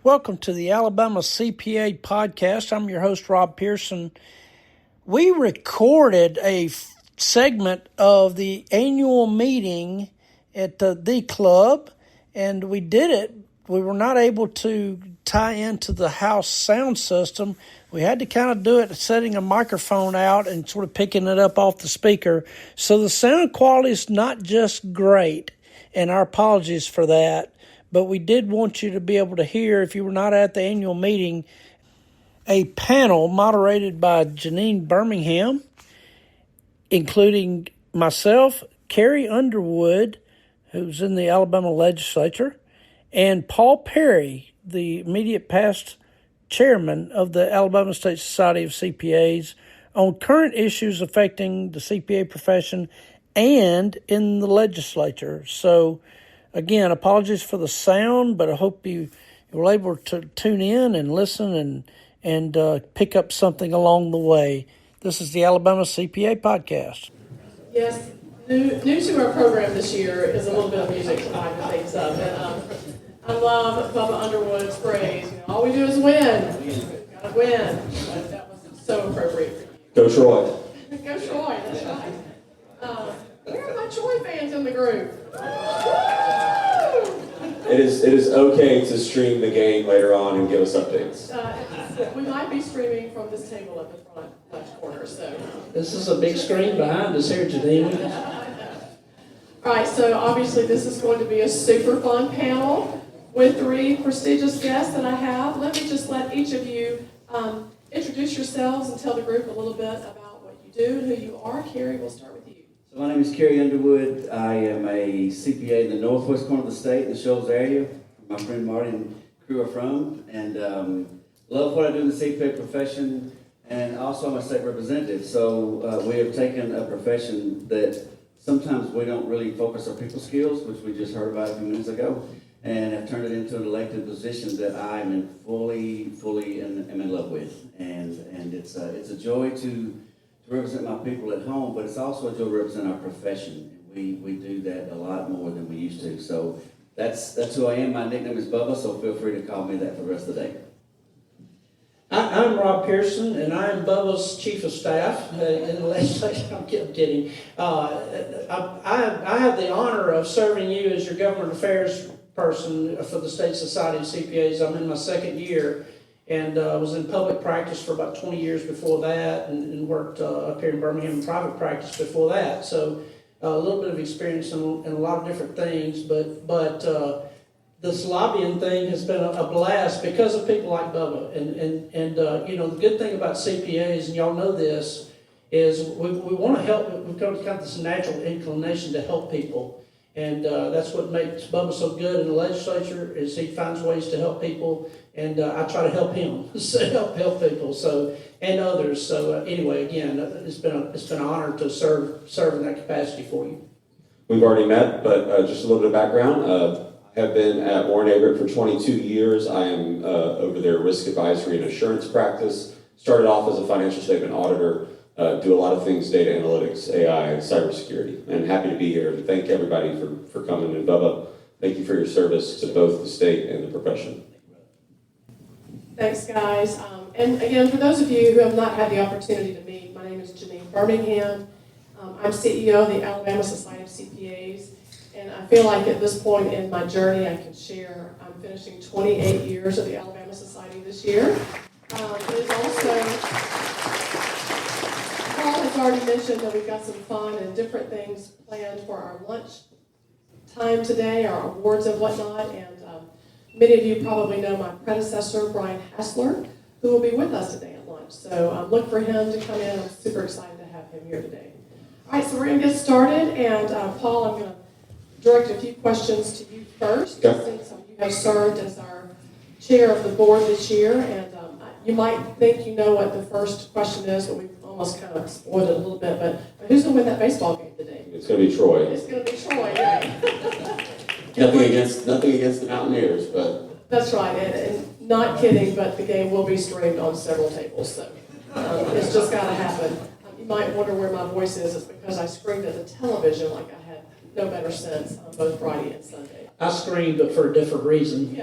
Welcome to the Alabama CPA podcast. I'm your host, Rob Pearson. We recorded a segment of the annual meeting at the club, and we did it. We were not able to tie into the house sound system. We had to kind of do it setting a microphone out and sort of picking it up off the speaker. So the sound quality is not just great, and our apologies for that. But we did want you to be able to hear, if you were not at the annual meeting, a panel moderated by Jeannine Birmingham, including myself, Kerry Underwood, who's in the Alabama legislature, and Paul Perry, the immediate past chairman of the Alabama State Society of CPAs, on current issues affecting the CPA profession and in the legislature. So, again, apologies for the sound, but I hope you were able to tune in and listen and pick up something along the way. This is the Alabama CPA podcast. Yes, new to our program this year is a little bit of music to liven things up. And I love Bubba Underwood's phrase, all we do is win. We've got to win. That was so appropriate for you. Go Troy. Go Troy, that's right. Where are my Troy fans in the group? It is okay to stream the game later on and give us updates. We might be streaming from this table at the front left corner. So This is a big screen behind us here, Jeannine. All right, so obviously this is going to be a super fun panel with three prestigious guests that I have. Let me just let each of you introduce yourselves and tell the group a little bit about what you do and who you are. Kerry, we'll start with you. So my name is Kerry Underwood. I am a CPA in the northwest corner of the state, in the Shoals area. My friend Marty and crew are from, and love what I do in the CPA profession, and also I'm a state representative. So we have taken a profession that sometimes we don't really focus our people skills, which we just heard about a few minutes ago, and have turned it into an elected position that I am fully am in love with, and it's a joy to represent my people at home, but it's also a joy to represent our profession. We do that a lot more than we used to. So that's who I am. My nickname is Bubba, so feel free to call me that for the rest of the day. I'm Rob Pearson, and I'm Bubba's chief of staff in the legislature. I'm kidding. I have the honor of serving you as your government affairs person for the State Society of CPAs. I'm in my second year, and was in public practice for about 20 years before that, and worked up here in Birmingham in private practice before that. So a little bit of experience in a lot of different things, but this lobbying thing has been a blast because of people like Bubba. And the good thing about CPAs, and y'all know this, is we want to help. We've got this natural inclination to help people. And that's what makes Bubba so good in the legislature, is he finds ways to help people, and I try to help him help people, so, and others. So anyway, again, it's been an honor to serve in that capacity for you. We've already met, but just a little bit of background. I have been at Warren Averett for 22 years. I am over their risk advisory and assurance practice. Started off as a financial statement auditor. Do a lot of things, data analytics, AI, and cybersecurity. And happy to be here and thank everybody for coming. And Bubba, thank you for your service to both the state and the profession. Thanks, guys. And again, for those of you who have not had the opportunity to meet, my name is Jeannine Birmingham. I'm CEO of the Alabama Society of CPAs. And I feel like at this point in my journey, I can share, I'm finishing 28 years of the Alabama Society this year. It is also, Paul has already mentioned that we've got some fun and different things planned for our lunch time today, our awards and whatnot. And many of you probably know my predecessor, Brian Hassler, who will be with us today at lunch. So look for him to come in. I'm super excited to have him here today. All right, so we're going to get started. And Paul, I'm going to direct a few questions to you first, since you have served as our chair of the board this year. And you might think you know what the first question is, but we've almost kind of spoiled it a little bit. But who's going to win that baseball game today? It's going to be Troy. It's going to be Troy, right? Nothing against the Mountaineers, but that's right. And not kidding, but the game will be streamed on several tables. So it's just got to happen. You might wonder where my voice is. It's because I screamed at the television like I had no better sense on both Friday and Sunday. I screamed, but for a different reason.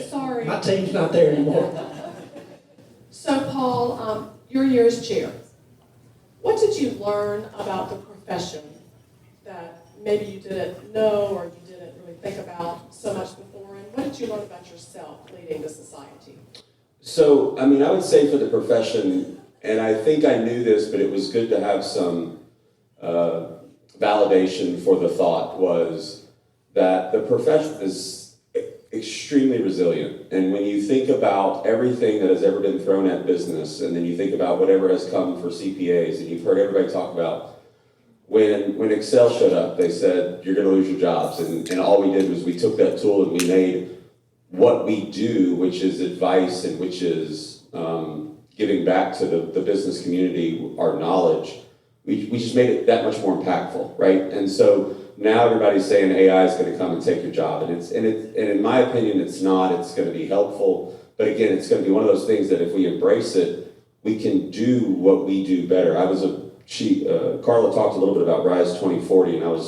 Sorry. My team's not there anymore. So, Paul, your year as chair. What did you learn about the profession that maybe you didn't know or you didn't really think about so much before? And what did you learn about yourself leading the society? So, I mean, I would say for the profession, and I think I knew this, but it was good to have some validation for the thought, was that the profession is extremely resilient. And when you think about everything that has ever been thrown at business, and then you think about whatever has come for CPAs, and you've heard everybody talk about when Excel showed up, they said, you're going to lose your jobs. And all we did was we took that tool and we made what we do, which is advice and which is giving back to the business community, our knowledge, we just made it that much more impactful, right? And so now everybody's saying AI is going to come and take your job, and in my opinion, it's not. It's going to be helpful, but again, it's going to be one of those things that if we embrace it, we can do what we do better. Carla talked a little bit about Rise 2040, and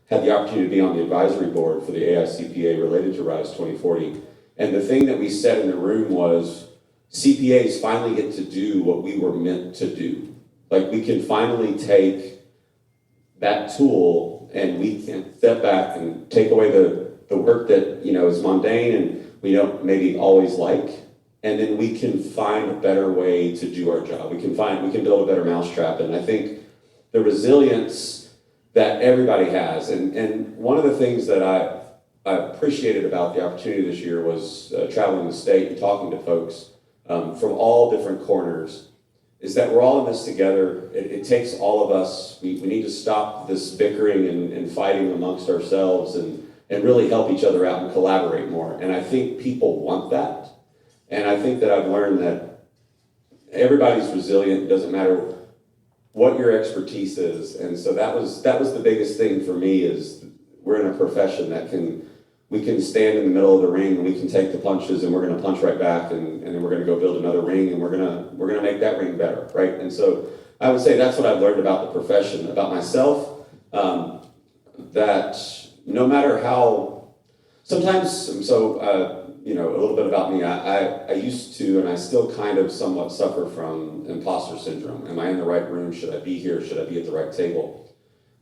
had the opportunity to be on the advisory board for the ASCPA related to Rise 2040. And the thing that we said in the room was, CPAs finally get to do what we were meant to do. Like, we can finally take that tool and we can step back and take away the work that, is mundane and we don't maybe always like, and then we can find a better way to do our job. We can build a better mousetrap. And I think the resilience that everybody has, and one of the things that I appreciated about the opportunity this year was traveling the state and talking to folks from all different corners, is that we're all in this together. It takes all of us. We need to stop this bickering and fighting amongst ourselves and really help each other out and collaborate more. And I think people want that. And I think that I've learned that everybody's resilient. It doesn't matter what your expertise is. And so that was the biggest thing for me, is we're in a profession that we can stand in the middle of the ring and we can take the punches and we're going to punch right back and then we're going to go build another ring and we're going to make that ring better, right? And so I would say that's what I've learned about the profession, about myself, that no matter how, sometimes, a little bit about me, I used to, and I still kind of somewhat suffer from imposter syndrome. Am I in the right room? Should I be here? Should I be at the right table?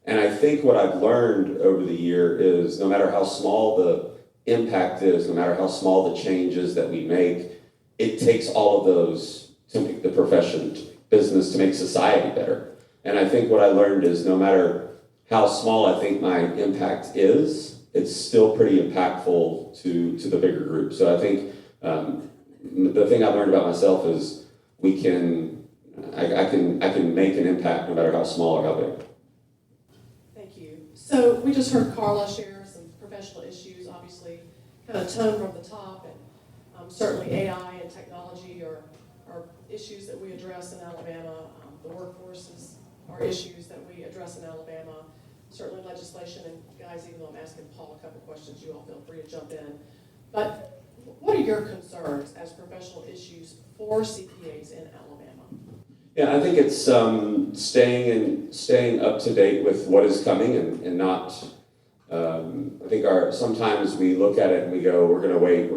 And I think what I've learned over the year is no matter how small the impact is, no matter how small the changes that we make, it takes all of those to make the profession, business, to make society better. And I think what I learned is no matter how small I think my impact is, it's still pretty impactful to the bigger group. So I think the thing I've learned about myself is I can make an impact no matter how small or how big. So we just heard Carla share some professional issues, obviously kind of tone from the top, and certainly AI and technology are issues that we address in Alabama. The workforces are issues that we address in Alabama. Certainly legislation, and guys, even though I'm asking Paul a couple questions, you all feel free to jump in. But what are your concerns as professional issues for CPAs in Alabama? Yeah, I think it's staying up to date with what is coming and not. I think sometimes we look at it and we go, we're going to wait,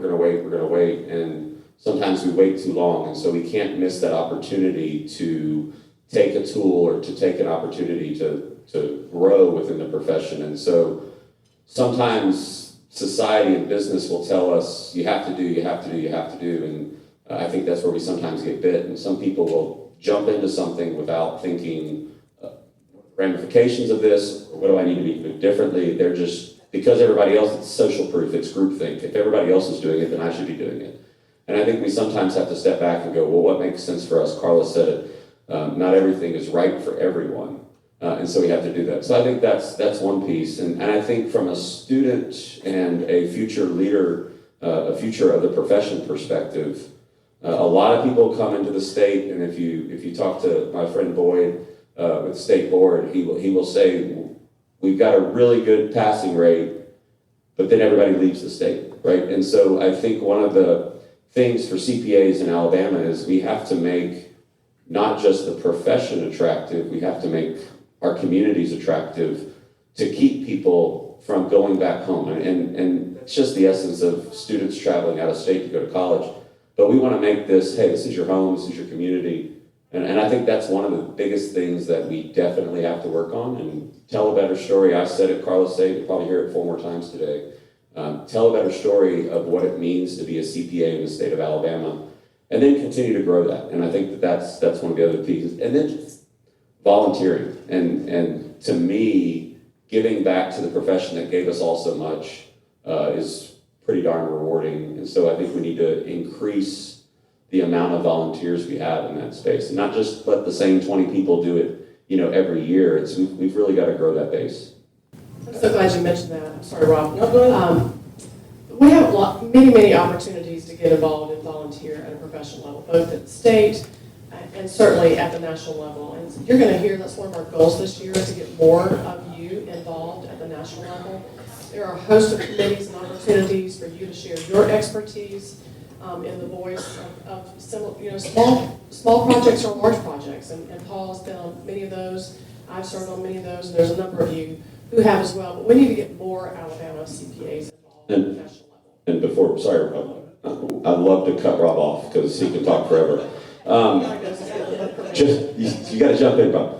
and sometimes we wait too long, and so we can't miss that opportunity to take a tool or to take an opportunity to grow within the profession. And so sometimes society and business will tell us, you have to do, and I think that's where we sometimes get bit, and some people will jump into something without thinking ramifications of this, or what do I need to do differently. They're just, because everybody else, it's social proof, it's groupthink. If everybody else is doing it, then I should be doing it. And I think we sometimes have to step back and go, well, what makes sense for us? Carla said it, not everything is right for everyone. And so we have to do that. So I think that's one piece. And I think from a student and a future leader, a future of the profession perspective, a lot of people come into the state, and if you talk to my friend Boyd with the state board, he will say, we've got a really good passing rate, but then everybody leaves the state, right? And so I think one of the things for CPAs in Alabama is we have to make not just the profession attractive, we have to make our communities attractive to keep people from going back home. And it's just the essence of students traveling out of state to go to college. But we want to make this, hey, this is your home, this is your community. And I think that's one of the biggest things that we definitely have to work on. And tell a better story. I said it, Carlos said it, you'll probably hear it 4 more times today. Tell a better story of what it means to be a CPA in the state of Alabama, and then continue to grow that. And I think that's one of the other pieces. And then volunteering. And to me, giving back to the profession that gave us all so much is pretty darn rewarding. And so I think we need to increase the amount of volunteers we have in that space, and not just let the same 20 people do it, every year. We've really got to grow that base. I'm so glad you mentioned that. I'm sorry, Rob. No, go ahead. We have many opportunities to get involved and volunteer at a professional level, both at the state and certainly at the national level. And so you're going to hear that's one of our goals this year, is to get more of you involved at the national level. There are a host of committees and opportunities for you to share your expertise in the voice of similar, small projects or large projects. And Paul has been on many of those. I've served on many of those, and there's a number of you who have as well. But we need to get more Alabama CPAs involved at the national level. And before, sorry, Rob, I'd love to cut Rob off because he can talk forever. You got to jump in, Rob.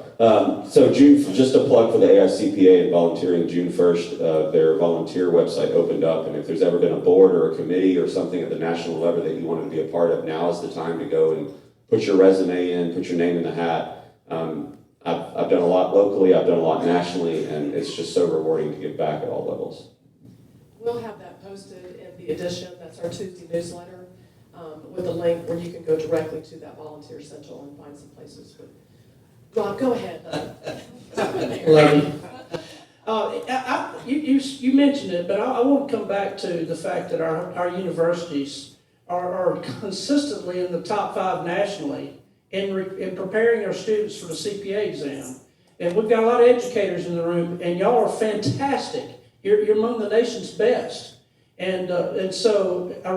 So just a plug for the ASCPA and volunteering. June 1st, their volunteer website opened up, and if there's ever been a board or a committee or something at the national level that you wanted to be a part of, now is the time to go and put your resume in, put your name in the hat. I've done a lot locally, I've done a lot nationally, and it's just so rewarding to give back at all levels. We'll have that posted in the edition. That's our Tuesday newsletter, with a link where you can go directly to that Volunteer Central and find some places. But Rob, go ahead. Love you mentioned it, but I want to come back to the fact that our universities are consistently in the top 5 nationally in preparing our students for the CPA exam. And we've got a lot of educators in the room, and y'all are fantastic. You're among the nation's best. And so I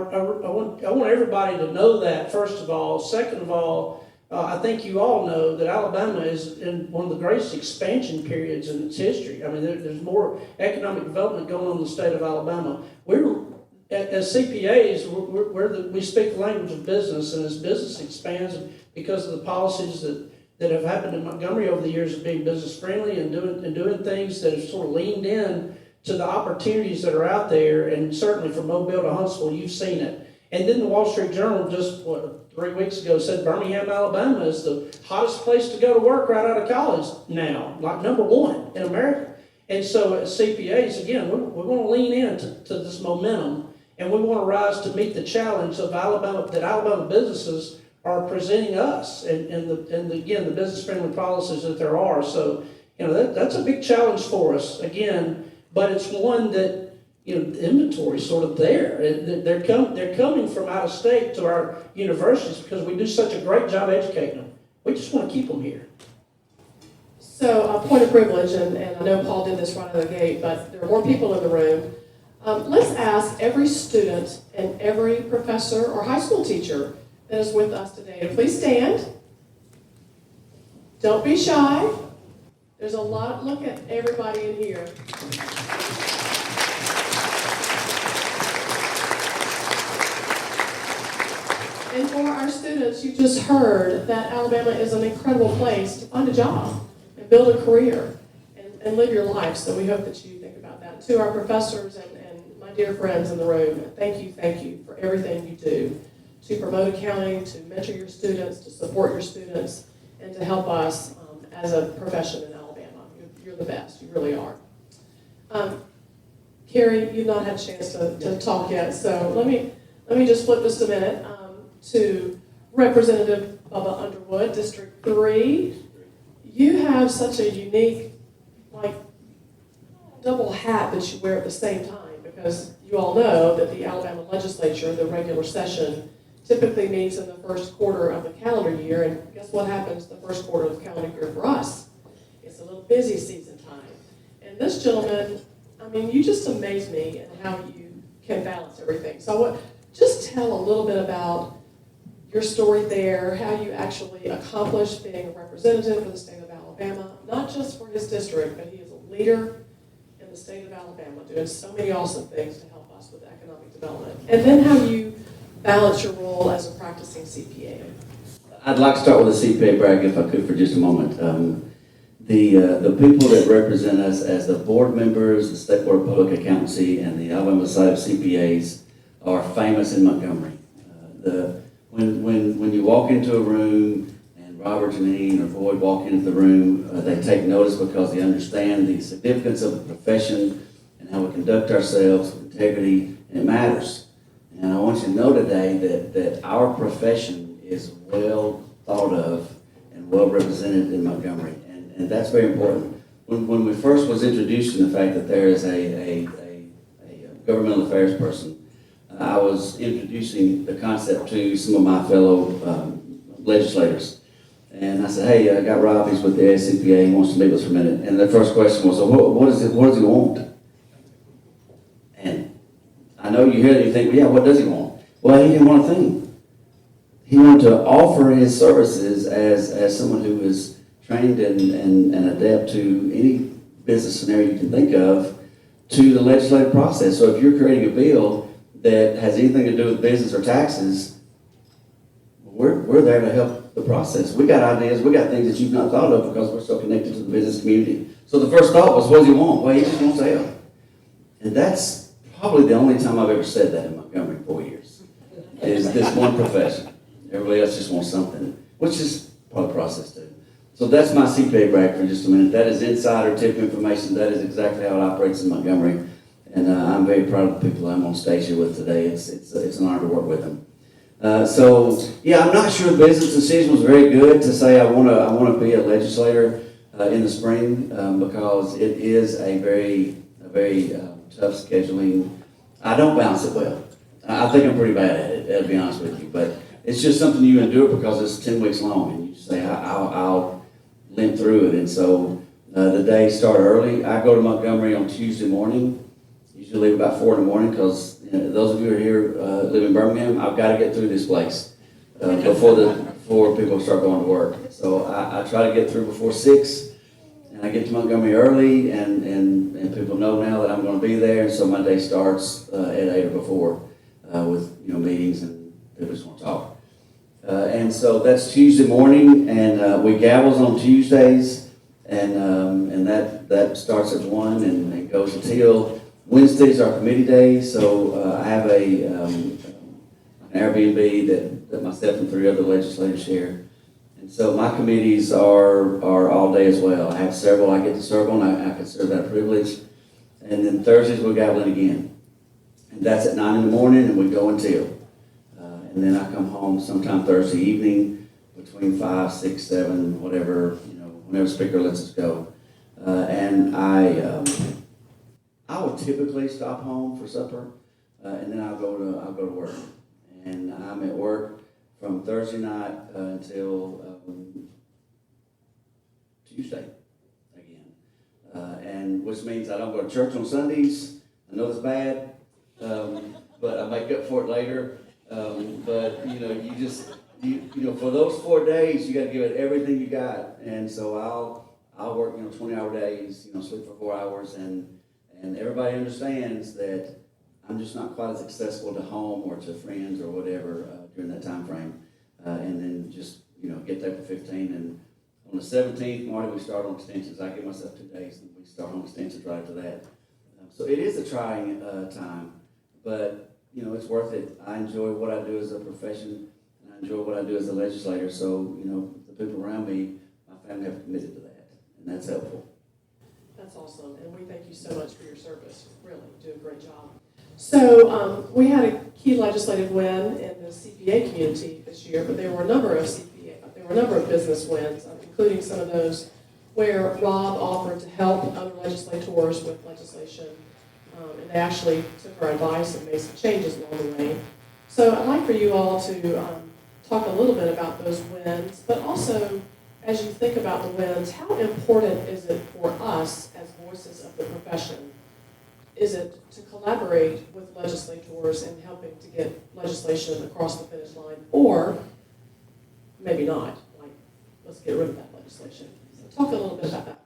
want everybody to know that, first of all. Second of all, I think you all know that Alabama is in one of the greatest expansion periods in its history. I mean, there's more economic development going on in the state of Alabama. As CPAs, we speak the language of business, and as business expands, because of the policies that have happened in Montgomery over the years of being business friendly and doing things that have sort of leaned in to the opportunities that are out there, and certainly from Mobile to Huntsville, you've seen it. And then the Wall Street Journal just 3 weeks ago said Birmingham, Alabama is the hottest place to go to work right out of college now, like #1 in America. And so as CPAs, again, we want to lean into this momentum, and we want to rise to meet the challenge of Alabama businesses are presenting us, and again, the business-friendly policies that there are. So, that's a big challenge for us, again, but it's one that, the inventory's sort of there. They're coming from out of state to our universities because we do such a great job educating them. We just want to keep them here. So, a point of privilege, and I know Paul did this right out of the gate, but there are more people in the room. Let's ask every student and every professor or high school teacher that is with us today to please stand. Don't be shy. There's a lot. Look at everybody in here. And for our students, you just heard that Alabama is an incredible place to find a job and build a career and live your life. So we hope that you think about that. To our professors and my dear friends in the room, thank you for everything you do to promote accounting, to mentor your students, to support your students, and to help us as a profession in Alabama. You're the best. You really are. Carrie, you've not had a chance to talk yet, so let me just flip just a minute to Representative Bubba Underwood, District 3. You have such a unique, double hat that you wear at the same time, because you all know that the Alabama legislature, the regular session, typically meets in the first quarter of the calendar year, and guess what happens the first quarter of the calendar year for us? It's a little busy season time. And this gentleman, you just amaze me in how you can balance everything. So I want just tell a little bit about your story there, how you actually accomplished being a representative for the state of Alabama, not just for his district, but he is a leader in the state of Alabama, doing so many awesome things to help us with economic development. And then how you balance your role as a practicing CPA. I'd like to start with the CPA brag if I could for just a moment. The people that represent us as the board members, the State Board of Public Accountancy, and the Alabama Society of CPAs are famous in Montgomery. When you walk into a room and Robert, Jeannine, or Boyd walk into the room, they take notice because they understand the significance of the profession and how we conduct ourselves with integrity, and it matters. And I want you to know today that our profession is well thought of and well represented in Montgomery, and that's very important. When we first was introduced to the fact that there is a governmental affairs person, I was introducing the concept to some of my fellow legislators. And I said, hey, I got Rob, he's with the ASCPA, he wants to meet with us for a minute. And the first question was, so what does he want? And I know you hear that, you think, well, yeah, what does he want? Well, he didn't want a thing. He wanted to offer his services as someone who is trained and adept to any business scenario you can think of to the legislative process. So if you're creating a bill that has anything to do with business or taxes, we're there to help the process. We got ideas, we got things that you've not thought of because we're so connected to the business community. So the first thought was, what does he want? Well, he just wants to help. And that's probably the only time I've ever said that in Montgomery in 4 years, is this one profession. Everybody else just wants something, which is part of the process too. So that's my CPA brag for just a minute. That is insider tip information. That is exactly how it operates in Montgomery. And I'm very proud of the people I'm on stage here with today. It's an honor to work with them. So yeah, I'm not sure the business decision was very good to say I want to be a legislator in the spring because it is a very tough scheduling. I don't balance it well. I think I'm pretty bad at it, to be honest with you. But it's just something you endure because it's 10 weeks long, and you say I'll limp through it. And so the days start early. I go to Montgomery on Tuesday morning. Usually leave about 4 in the morning because those of you who are here live in Birmingham, I've got to get through this place before people start going to work. So I try to get through before 6, and I get to Montgomery early, and people know now that I'm going to be there, and so my day starts at 8 or before with meetings and people just want to talk. And so that's Tuesday morning, and we gavels on Tuesdays, and that starts at 1 and goes until Wednesdays are committee days, so I have an Airbnb that myself and 3 other legislators share. And so my committees are all day as well. I have several I get to serve on. I consider that a privilege. And then Thursdays we're gaveling again. And that's at 9 in the morning, and we go until. And then I come home sometime Thursday evening between 5, 6, 7, whatever, whenever speaker lets us go. And I would typically stop home for supper, and then I'll go to work. And I'm at work from Thursday night until Tuesday again, and which means I don't go to church on Sundays. I know it's bad, but I make up for it later. But you just for those 4 days you got to give it everything you got, and so I'll work 20-hour days, sleep for 4 hours, and everybody understands that I'm just not quite as accessible to home or to friends or whatever during that time frame. And then just, get there for 15. And on the 17th, Marty, we start on extensions. I give myself 2 days, and we start on extensions right after that. So it is a trying time, but, it's worth it. I enjoy what I do as a profession, and I enjoy what I do as a legislator. So, the people around me, my family have committed to that, and that's helpful. That's awesome, and we thank you so much for your service. Really, you do a great job. So we had a key legislative win in the CPA community this year, but there were a number of business wins, including some of those where Rob offered to help other legislators with legislation, and they actually took our advice and made some changes along the way. So I'd like for you all to talk a little bit about those wins, but also, as you think about the wins, how important is it for us as voices of the profession? Is it to collaborate with legislators in helping to get legislation across the finish line, or maybe not, like, let's get rid of that legislation? So talk a little bit about that.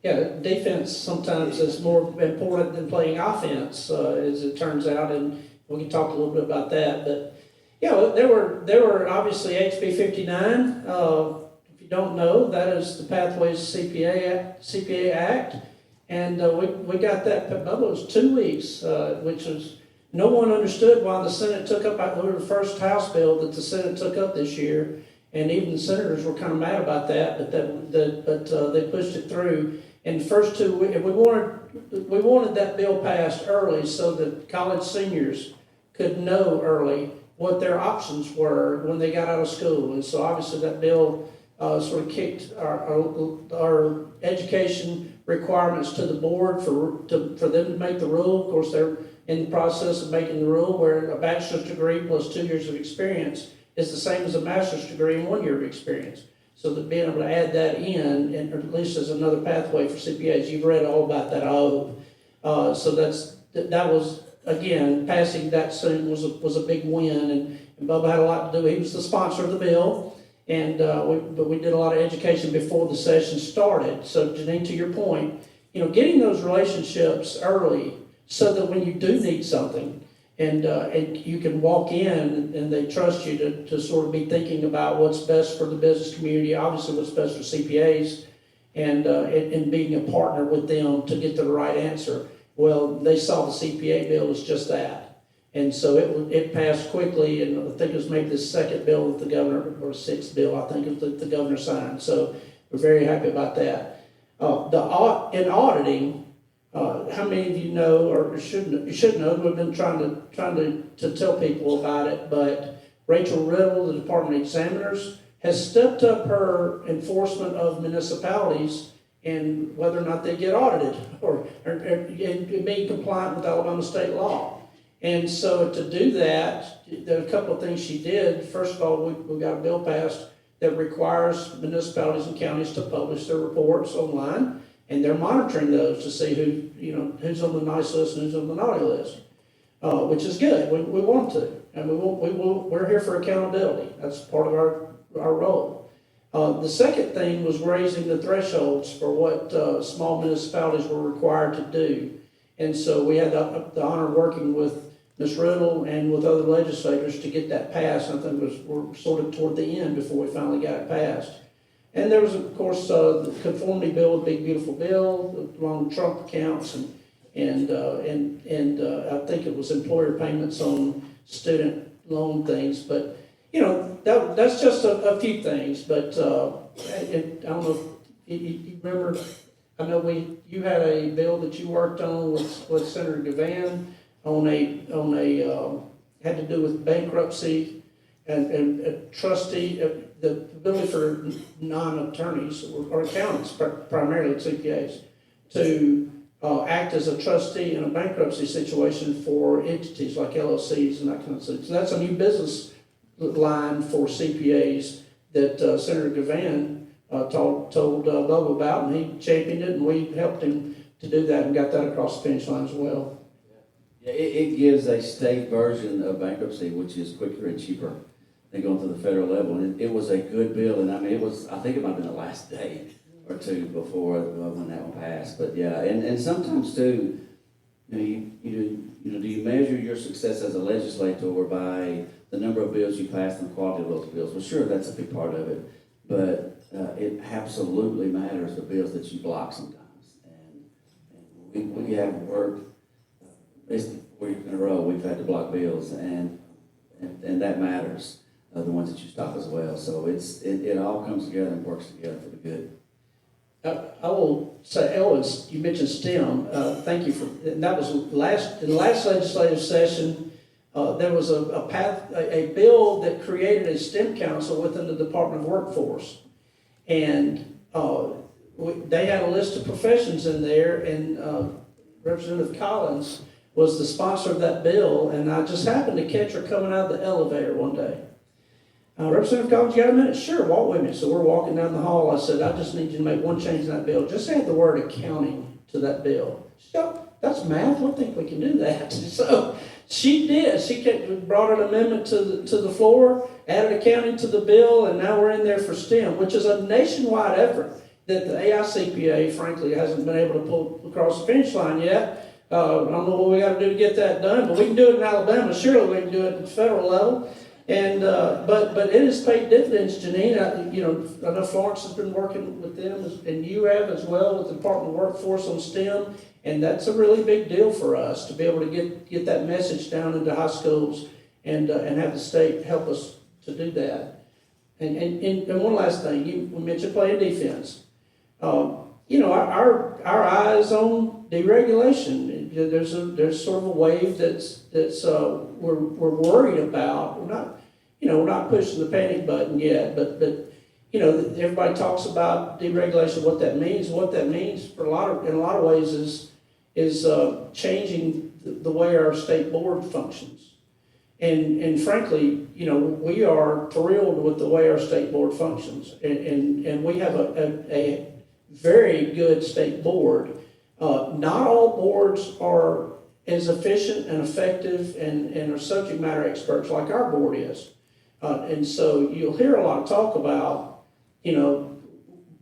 Yeah, defense sometimes is more important than playing offense, as it turns out, and we can talk a little bit about that. But yeah, there were obviously HB 59. If you don't know, that is the Pathways CPA Act, and we got that. Bubba, it was 2 weeks, which was no one understood why the Senate took up. We were the first House bill that the Senate took up this year, and even the senators were kind of mad about that. But they pushed it through. In the first 2 weeks, we wanted that bill passed early so that college seniors could know early what their options were when they got out of school. And so obviously that bill sort of kicked our education requirements to the board for them to make the rule. Of course, they're in the process of making the rule where a bachelor's degree plus 2 years of experience is the same as a master's degree and 1 year of experience. So that being able to add that in, and at least as another pathway for CPAs, you've read all about that, I hope. So that was, again, passing that soon was a big win, and Bubba had a lot to do. He was the sponsor of the bill, and but we did a lot of education before the session started. So Jeannine, to your point, getting those relationships early so that when you do need something, and you can walk in and they trust you to sort of be thinking about what's best for the business community, obviously what's best for CPAs, and being a partner with them to get to the right answer. Well, they saw the CPA bill as just that. And so it passed quickly, and I think it was maybe the second bill that the governor, or sixth bill, I think, that the governor signed. So we're very happy about that. In auditing, how many of you know, or you should know, we've been trying to tell people about it, but Rachel Riddle, the Department of Examiners, has stepped up her enforcement of municipalities and whether or not they get audited or being compliant with Alabama state law. And so to do that, there are a couple of things she did. First of all, we got a bill passed that requires municipalities and counties to publish their reports online. And they're monitoring those to see who's on the nice list and who's on the naughty list, which is good. We want to, and we're here for accountability. That's part of our role. The second thing was raising the thresholds for what small municipalities were required to do, and so we had the honor of working with Ms. Riddle and with other legislators to get that passed. I think we're sort of toward the end before we finally got it passed. And there was, of course, the conformity bill, the big beautiful bill, along Trump accounts, and I think it was employer payments on student loan things. But that's just a few things. But I don't know if you remember. I know you had a bill that you worked on with Senator Gavan on a had to do with bankruptcy and a trustee. The ability for non-attorneys or accountants, primarily CPAs, to act as a trustee in a bankruptcy situation for entities like LLCs and that kind of thing. So that's a new business line for CPAs that Senator Gavan told Bubba about, and he championed it, and we helped him to do that and got that across the finish line as well. Yeah, it gives a state version of bankruptcy, which is quicker and cheaper than going to the federal level. And it was a good bill, and I mean, I think it might have been the last day or two before when that one passed. But yeah, and sometimes too, do you measure your success as a legislator by the number of bills you pass and the quality of those bills? Well, sure, that's a big part of it, but it absolutely matters the bills that you block sometimes. And we have worked basically 4 years in a row. We've had to block bills, and that matters. The ones that you stop as well. So it all comes together and works together for the good. I will say, Ellis, you mentioned STEM. Thank you for that. Was in the last legislative session. There was a bill that created a STEM council within the Department of Workforce, and they had a list of professions in there, and Representative Collins was the sponsor of that bill, and I just happened to catch her coming out of the elevator one day. Representative Collins, you got a minute? Sure, walk with me. So we're walking down the hall. I said, I just need you to make one change in that bill. Just add the word accounting to that bill. She said, oh, that's math. I think we can do that. So she did. She brought an amendment to the floor, added accounting to the bill, and now we're in there for STEM, which is a nationwide effort. that the AICPA, frankly, hasn't been able to pull across the finish line yet. I don't know what we got to do to get that done, but we can do it in Alabama. Surely we can do it at the federal level. And but it has paid dividends, Jeannine. I know Florence has been working with them, and you have as well with the Department of Workforce on STEM, and that's a really big deal for us to be able to get that message down into high schools and have the state help us to do that. And one last thing, we mentioned playing defense. Our eyes on deregulation. There's sort of a wave that's we're worried about. We're not pushing the panic button yet, but everybody talks about deregulation. What that means in a lot of ways is changing the way our state board functions. And frankly, we are thrilled with the way our state board functions, and we have a very good state board. Not all boards are as efficient and effective and are subject matter experts like our board is. And so you'll hear a lot of talk about,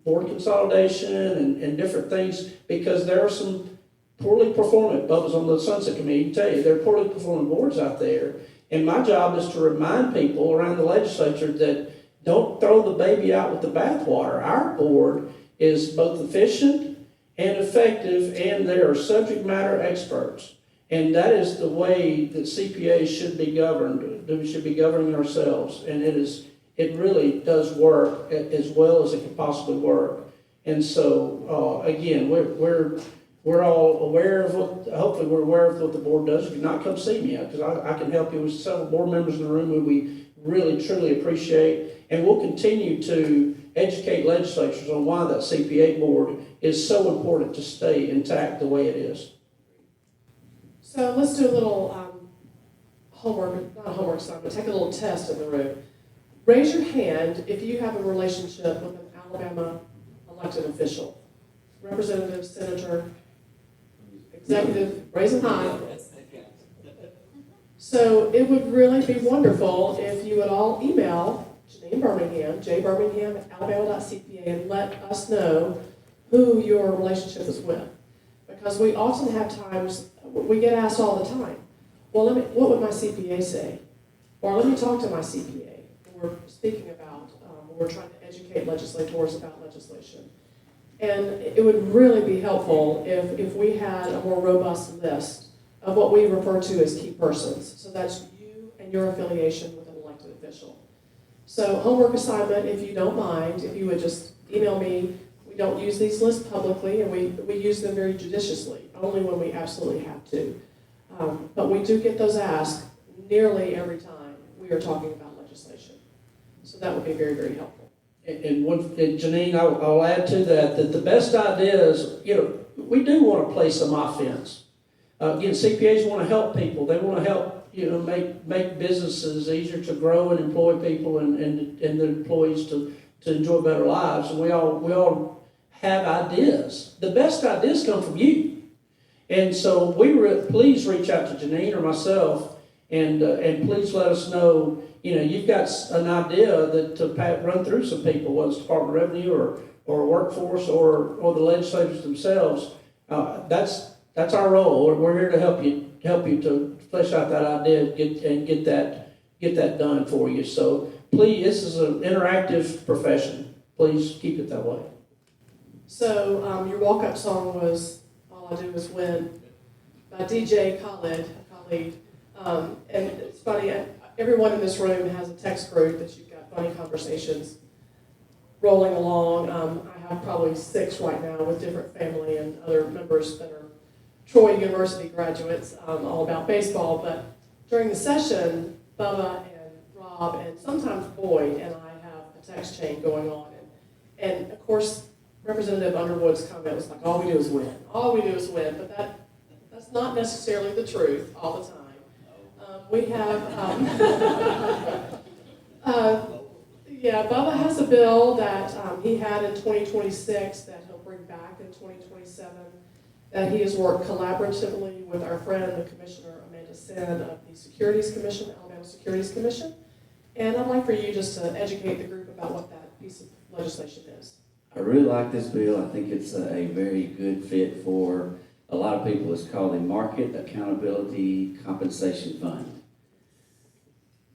board consolidation and different things, because there are some poorly performing, Bubba's on the Sunset Committee, can tell you, there are poorly performing boards out there. And my job is to remind people around the legislature that don't throw the baby out with the bathwater. Our board is both efficient and effective, and they are subject matter experts. And that is the way that CPAs should be governed. We should be governing ourselves. And it really does work as well as it can possibly work. And so, again, we're all aware of hopefully we're aware of what the board does. If you're not, come see me, because I can help you with several board members in the room who we really, truly appreciate. And we'll continue to educate legislatures on why that CPA board is so important to stay intact the way it is. So let's do a little not a homework assignment, take a little test in the room. Raise your hand if you have a relationship with an Alabama elected official, representative, senator, executive, raise them high. So it would really be wonderful if you would all email Jeannine Birmingham, jbirmingham@alabama.cpa, and let us know who your relationship is with. Because we often have times, we get asked all the time, well, what would my CPA say? Or let me talk to my CPA. We're speaking about, we're trying to educate legislators about legislation. And it would really be helpful if we had a more robust list of what we refer to as key persons. So that's you and your affiliation with an elected official. So homework assignment, if you don't mind, if you would just email me. We don't use these lists publicly, and we use them very judiciously, only when we absolutely have to. But we do get those asked nearly every time we are talking about legislation. So that would be very, very helpful. And Jeannine, I'll add to that the best idea is, we do want to play some offense. Again, CPAs want to help people. They want to help, make businesses easier to grow and employ people and the employees to enjoy better lives. And we all have ideas. The best ideas come from you. And so please reach out to Jeannine or myself and please let us know, you've got an idea that to run through some people, whether it's Department of Revenue or Workforce or the legislators themselves. That's our role. We're here to help you to flesh out that idea and get that done for you. So please, this is an interactive profession. Please keep it that way. So your walk-up song was All I Do Is Win by DJ Khaled. And it's funny, everyone in this room has a text group that you've got funny conversations rolling along. I have probably 6 right now with different family and other members that are Troy University graduates, all about baseball. But during the session, Bubba and Rob and sometimes Boyd and I have a text chain going on. And of course, Representative Underwood's comment was like, all we do is win. All we do is win. But that's not necessarily the truth all the time. We have, Bubba has a bill that he had in 2026 that he'll bring back in 2027, that he has worked collaboratively with our friend, the Commissioner Amanda Sin of the Securities Commission, Alabama Securities Commission. And I'd like for you just to educate the group about what that piece of legislation is. I really like this bill. I think it's a very good fit for a lot of people. It's called a Market Accountability Compensation Fund.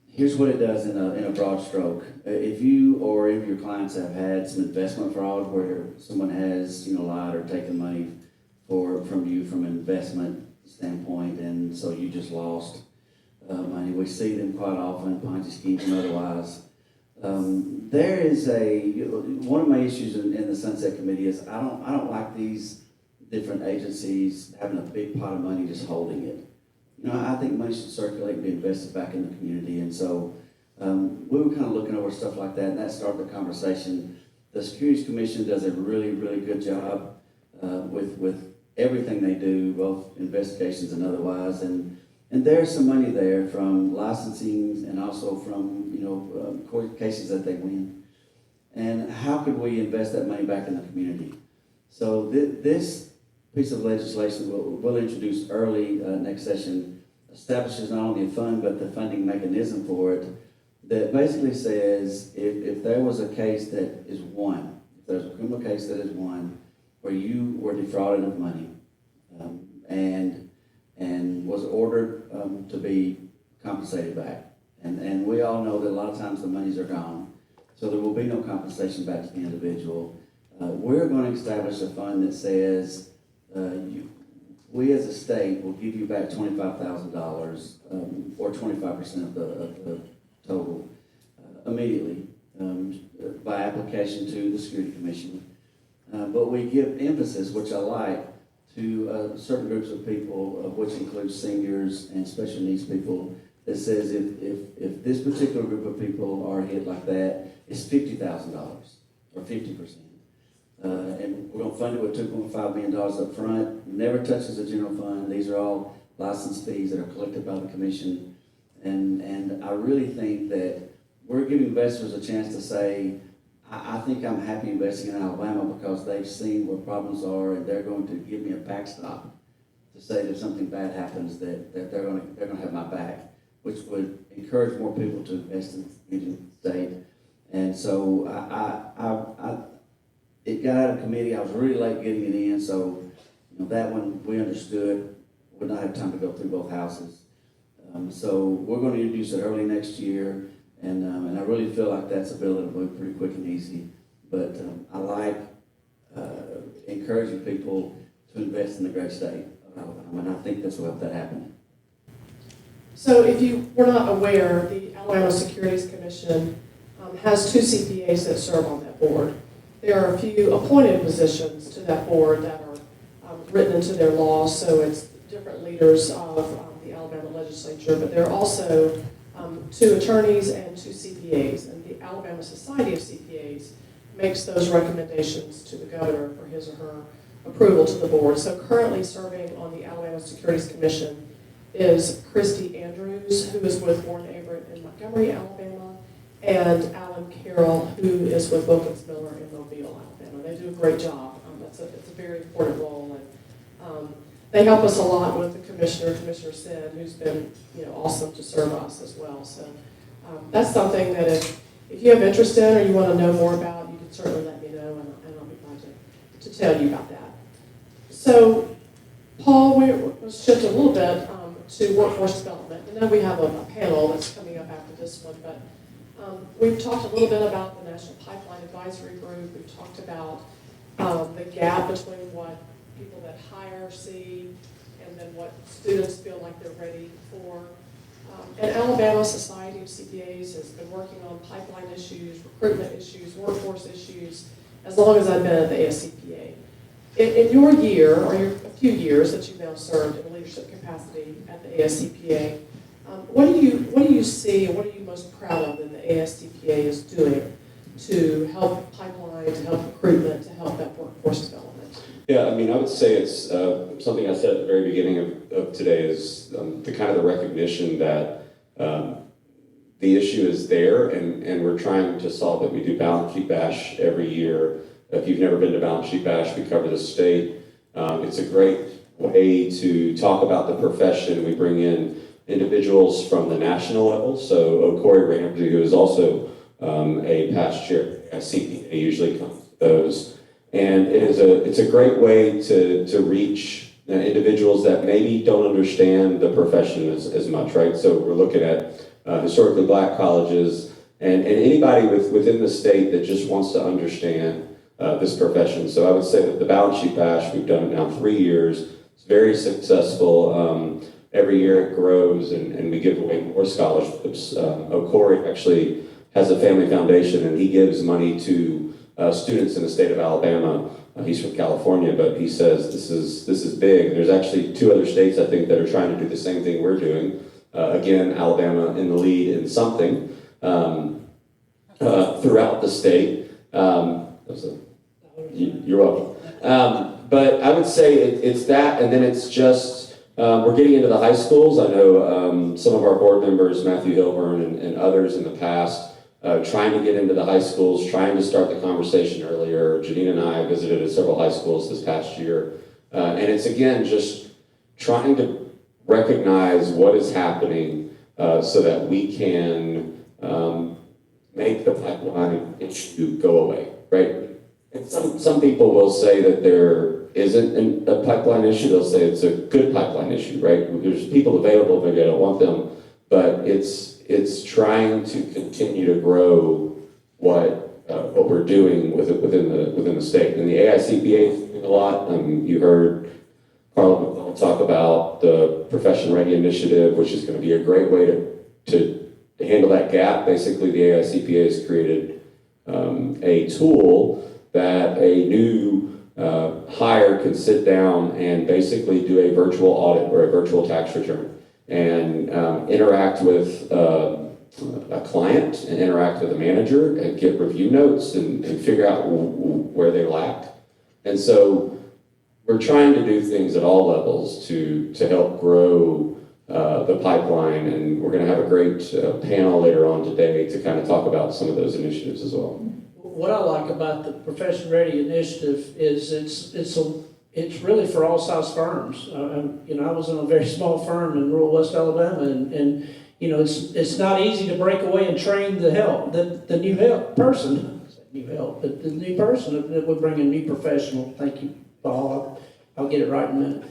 Here's what it does in a broad stroke. If you or any of your clients have had some investment fraud where someone has, lied or taken money from you from an investment standpoint, and so you just lost money. We see them quite often, Ponzi schemes and otherwise. There is one of my issues in the Sunset Committee is I don't like these different agencies having a big pot of money just holding it. I think money should circulate and be invested back in the community, and so we were kind of looking over stuff like that, and that started the conversation. The Securities Commission does a really, really good job with everything they do, both investigations and otherwise, and there's some money there from licensing and also from court cases that they win. And how could we invest that money back in the community? So this piece of legislation we'll introduce early next session establishes not only a fund but the funding mechanism for it that basically says if there was a case that is won, if there's a criminal case that is won where you were defrauded of money and was ordered to be compensated back. And we all know that a lot of times the monies are gone, so there will be no compensation back to the individual. We're going to establish a fund that says we as a state will give you back $25,000 or 25% of the total immediately by application to the Security Commission. But we give emphasis, which I like, to certain groups of people, which includes seniors and special needs people, that says if this particular group of people are hit like that, it's $50,000 or 50%. And we're going to fund it with $2.5 million up front. Never touches the general fund. These are all license fees that are collected by the commission. And I really think that we're giving investors a chance to say, I think I'm happy investing in Alabama because they've seen where problems are and they're going to give me a backstop to say that if something bad happens that they're going to have my back, which would encourage more people to invest in the state. And so it got out of committee. I was really late getting it in, so that one we understood would not have time to go through both houses. So we're going to introduce it early next year, and I really feel like that's a bill that'll move pretty quick and easy. But I like encouraging people to invest in the great state of Alabama, and I think this will help that happen. So if you were not aware, the Alabama Securities Commission has two CPAs that serve on that board. There are a few appointed positions to that board that are written into their laws, so it's different leaders of the Alabama legislature, but there are also two attorneys and two CPAs, and the Alabama Society of CPAs makes those recommendations to the governor for his or her approval to the board. So currently serving on the Alabama Securities Commission is Christy Andrews, who is with Warren Averett in Montgomery, Alabama, and Alan Carroll, who is with Wilkins Miller in Mobile, Alabama. They do a great job. It's a very important role, and they help us a lot with the commissioner, Commissioner Sin, who's been awesome to serve us as well. So that's something that if you have interest in or you want to know more about, you can certainly let me know, and I'll be glad to tell you about that. So, Paul, let's shift a little bit to workforce development. I know we have a panel that's coming up after this one, but we've talked a little bit about the National Pipeline Advisory Group. We've talked about the gap between what people that hire see and then what students feel like they're ready for. And Alabama Society of CPAs has been working on pipeline issues, recruitment issues, workforce issues, as long as I've been at the ASCPA. In your year, or a few years that you've now served in a leadership capacity at the ASCPA, what do you see, and what are you most proud of that the ASCPA is doing to help pipeline, to help recruitment, to help that workforce development? Yeah, I mean, I would say it's something I said at the very beginning of today is the kind of the recognition that the issue is there, and we're trying to solve it. We do Balance Sheet Bash every year. If you've never been to Balance Sheet Bash, we cover the state. It's a great way to talk about the profession. We bring in individuals from the national level. So Corey Ramsey, who is also a past chair at CPA, usually comes to those. And it's a great way to reach individuals that maybe don't understand the profession as much, right? So we're looking at historically black colleges and anybody within the state that just wants to understand this profession. So I would say that the Balance Sheet Bash, we've done it now 3 years. It's very successful. Every year it grows, and we give away more scholarships. Corey actually has a family foundation, and he gives money to students in the state of Alabama. He's from California, but he says this is big. There's actually 2 other states, I think, that are trying to do the same thing we're doing. Again, Alabama in the lead in something throughout the state. You're welcome. But I would say it's that, and then it's just we're getting into the high schools. I know some of our board members, Matthew Hilburn and others in the past, trying to get into the high schools, trying to start the conversation earlier. Jeannine and I visited at several high schools this past year. And it's, again, just trying to recognize what is happening so that we can make the pipeline issue go away, right? And some people will say that there isn't a pipeline issue. They'll say it's a good pipeline issue, right? There's people available, maybe I don't want them, but it's trying to continue to grow what we're doing within the state. And the ASCPA is doing a lot. You heard Carla McCall talk about the Profession Ready Initiative, which is going to be a great way to handle that gap. Basically, the ASCPA has created a tool that a new hire can sit down and basically do a virtual audit or a virtual tax return and interact with a client and interact with a manager and get review notes and figure out where they lack. And so we're trying to do things at all levels to help grow the pipeline, and we're going to have a great panel later on today to kind of talk about some of those initiatives as well. What I like about the Profession Ready initiative is it's really for all size firms. I was in a very small firm in rural West Alabama, and it's not easy to break away and train the new person. But the new person that would bring a new professional. Thank you, Paul. I'll get it right in a minute.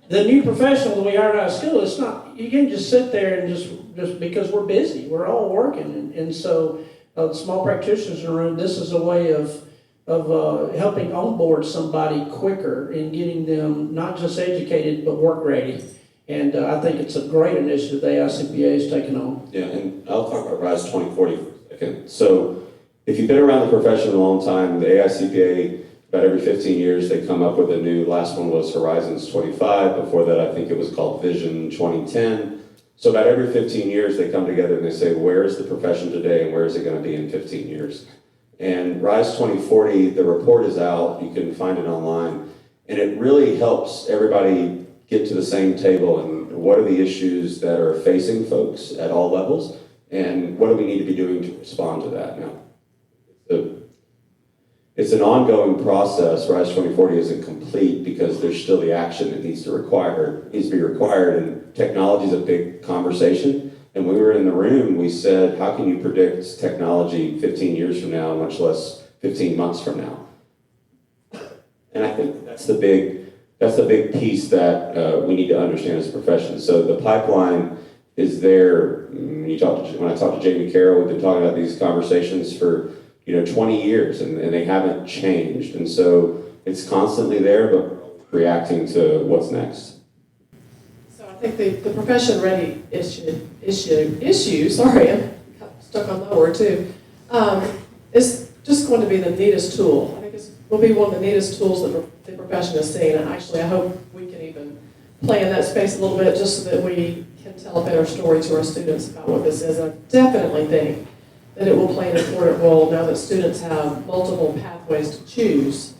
The new professional that we hired out of school, it's not, you can't just sit there and just because we're busy. We're all working, and so small practitioners in the room, this is a way of helping onboard somebody quicker and getting them not just educated but work ready. And I think it's a great initiative the ASCPA is taking on. Yeah, and I'll talk about RISE 2040 for a second. So if you've been around the profession a long time, the ASCPA, about every 15 years, they come up with a new, last one was Horizons 25. Before that, I think it was called Vision 2010. So about every 15 years, they come together and they say, where is the profession today and where is it going to be in 15 years? And RISE 2040, the report is out. You can find it online. And it really helps everybody get to the same table and what are the issues that are facing folks at all levels and what do we need to be doing to respond to that now. It's an ongoing process. RISE 2040 isn't complete because there's still the action that needs to be required, and technology is a big conversation. And when we were in the room, we said, how can you predict technology 15 years from now, much less 15 months from now? And I think that's the big piece that we need to understand as a profession. So the pipeline is there. When I talk to Jamie Carroll, we've been talking about these conversations for 20 years, and they haven't changed. And so it's constantly there, but reacting to what's next. So I think the Profession Ready issue, sorry, I'm stuck on that word too, is just going to be the neatest tool. I think it will be one of the neatest tools that the profession has seen. And actually, I hope we can even play in that space a little bit just so that we can tell a better story to our students about what this is. I definitely think that it will play an important role now that students have multiple pathways to choose